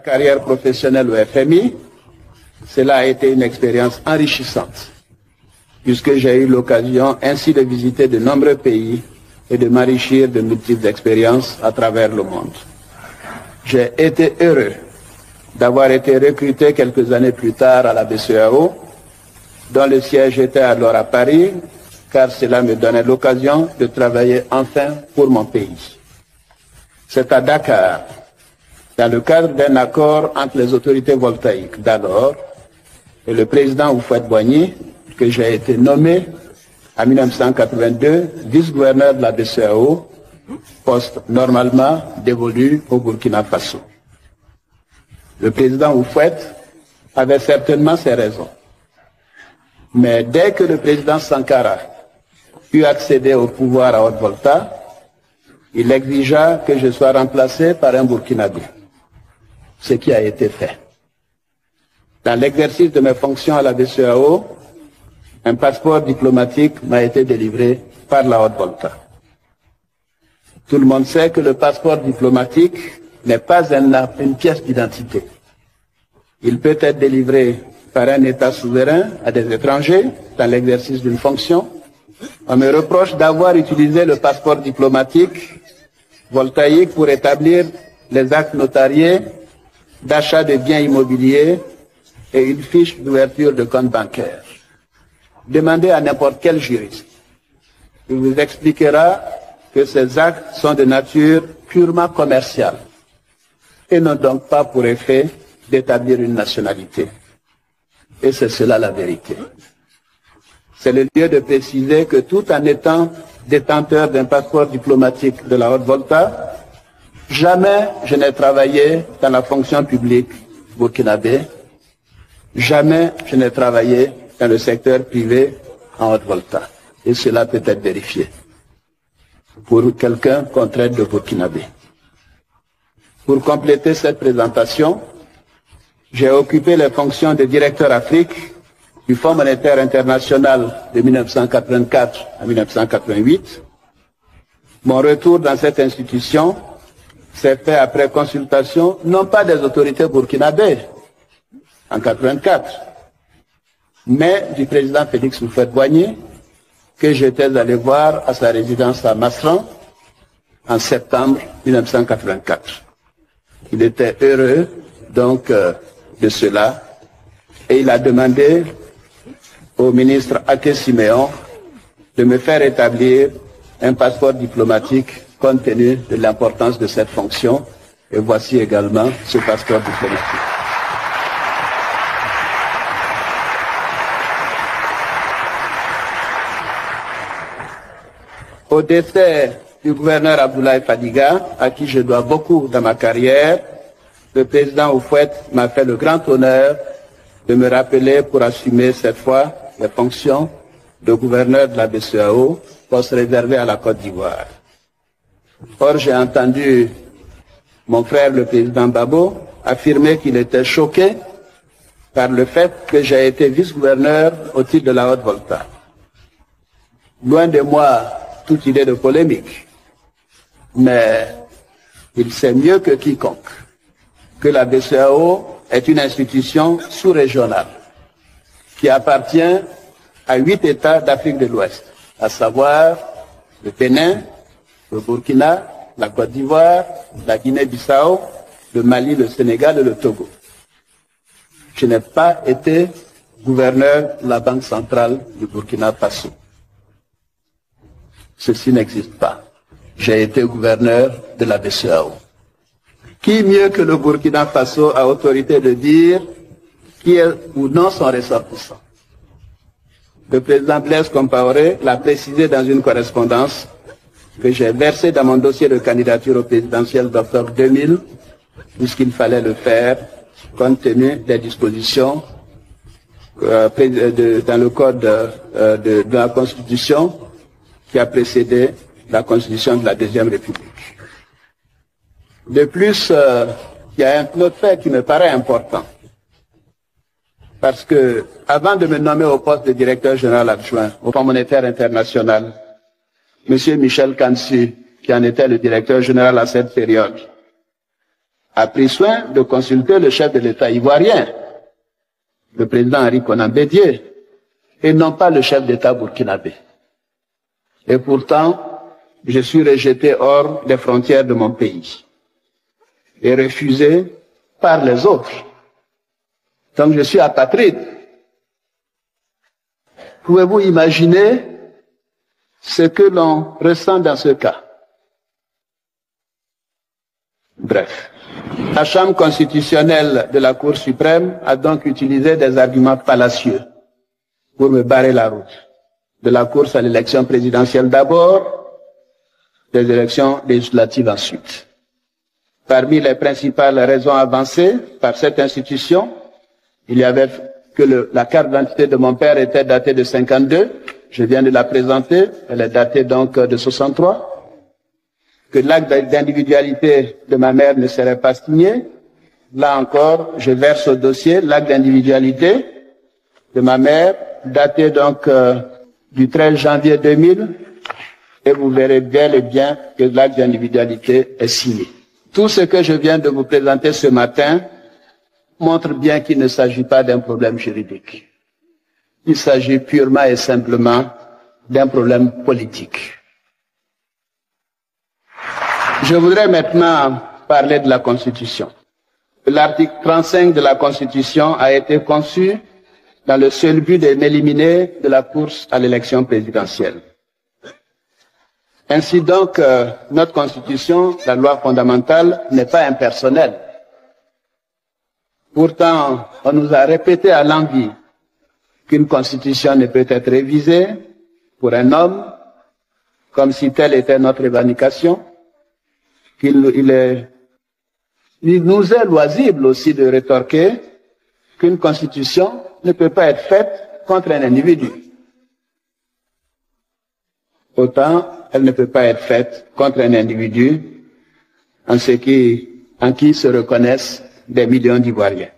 carrière professionnelle au FMI, cela a été une expérience enrichissante, puisque j'ai eu l'occasion ainsi de visiter de nombreux pays et de m'enrichir de multiples expériences à travers le monde. J'ai été heureux d'avoir été recruté quelques années plus tard à la BCEAO, dont le siège était alors à Paris, car cela me donnait l'occasion de travailler enfin pour mon pays. C'est à Dakar, dans le cadre d'un accord entre les autorités voltaïques d'alors et le président Houphouët-Boigny, que j'ai été nommé en 1982 vice-gouverneur de la BCEAO, poste normalement dévolu au Burkina Faso. Le président Houphouët avait certainement ses raisons. Mais dès que le président Sankara eut accédé au pouvoir à Haute-Volta, il exigea que je sois remplacé par un Burkinabé, ce qui a été fait. Dans l'exercice de mes fonctions à la BCEAO, un passeport diplomatique m'a été délivré par la Haute-Volta. Tout le monde sait que le passeport diplomatique n'est pas une pièce d'identité. Il peut être délivré par un État souverain à des étrangers dans l'exercice d'une fonction. On me reproche d'avoir utilisé le passeport diplomatique voltaïque pour établir les actes notariés d'achat de biens immobiliers et une fiche d'ouverture de compte bancaire. Demandez à n'importe quel juriste. Il vous expliquera que ces actes sont de nature purement commerciale et n'ont donc pas pour effet d'établir une nationalité. Et c'est cela la vérité. C'est le lieu de préciser que tout en étant détenteur d'un passeport diplomatique de la Haute-Volta, jamais je n'ai travaillé dans la fonction publique burkinabé, jamais je n'ai travaillé dans le secteur privé en Haute-Volta. Et cela peut être vérifié pour quelqu'un qu'on traite de burkinabé. Pour compléter cette présentation, j'ai occupé les fonctions de directeur Afrique du Fonds monétaire international de 1984 à 1988. Mon retour dans cette institution s'est fait après consultation, non pas des autorités burkinabées en 1984, mais du président Félix Houphouët-Boigny, que j'étais allé voir à sa résidence à Masran en septembre 1984. Il était heureux donc de cela et il a demandé au ministre Aké Siméon de me faire établir un passeport diplomatique compte tenu de l'importance de cette fonction. Et voici également ce passeport diplomatique. Au décès du gouverneur Abdoulaye Fadiga, à qui je dois beaucoup dans ma carrière, le président Houphouët m'a fait le grand honneur de me rappeler pour assumer cette fois les fonctions de gouverneur de la BCEAO, poste réservé à la Côte d'Ivoire. Or, j'ai entendu mon frère, le président Babo, affirmer qu'il était choqué par le fait que j'ai été vice-gouverneur au titre de la Haute-Volta. Loin de moi toute idée de polémique, mais il sait mieux que quiconque que la BCEAO est une institution sous-régionale qui appartient à 8 États d'Afrique de l'Ouest, à savoir le Bénin, le Burkina, la Côte d'Ivoire, la Guinée-Bissau, le Mali, le Sénégal et le Togo. Je n'ai pas été gouverneur de la Banque centrale du Burkina Faso. Ceci n'existe pas. J'ai été gouverneur de la BCEAO. Qui mieux que le Burkina Faso a autorité de dire qui est ou non son ressortissant? Le président Blaise Compaoré l'a précisé dans une correspondance que j'ai versée dans mon dossier de candidature au présidentiel d'octobre 2000, puisqu'il fallait le faire compte tenu des dispositions dans le code de la Constitution qui a précédé la Constitution de la Deuxième République. De plus, il y a un autre fait qui me paraît important. Parce que, avant de me nommer au poste de directeur général adjoint au Fonds monétaire international, M. Michel Kansu, qui en était le directeur général à cette période, a pris soin de consulter le chef de l'État ivoirien, le président Henri Konan Bédié, et non pas le chef d'État burkinabé. Et pourtant, je suis rejeté hors des frontières de mon pays et refusé par les autres. Donc je suis apatride. Pouvez-vous imaginer ce que l'on ressent dans ce cas? Bref, la Chambre constitutionnelle de la Cour suprême a donc utilisé des arguments fallacieux pour me barrer la route. De la course à l'élection présidentielle d'abord, des élections législatives ensuite. Parmi les principales raisons avancées par cette institution, il y avait que la carte d'identité de mon père était datée de 52, je viens de la présenter, elle est datée donc de 63, que l'acte d'individualité de ma mère ne serait pas signé. Là encore, je verse au dossier l'acte d'individualité de ma mère, daté donc du 13 janvier 2000, et vous verrez bel et bien que l'acte d'individualité est signé. Tout ce que je viens de vous présenter ce matin montre bien qu'il ne s'agit pas d'un problème juridique. Il s'agit purement et simplement d'un problème politique. Je voudrais maintenant parler de la Constitution. L'article 35 de la Constitution a été conçu dans le seul but de m'éliminer de la course à l'élection présidentielle. Ainsi donc, notre Constitution, la loi fondamentale, n'est pas impersonnelle. Pourtant, on nous a répété à l'envi qu'une Constitution ne peut être révisée pour un homme, comme si telle était notre revendication, qu'il nous est loisible aussi de rétorquer qu'une Constitution ne peut pas être faite contre un individu. Autant, elle ne peut pas être faite contre un individu en qui se reconnaissent des millions d'Ivoiriens.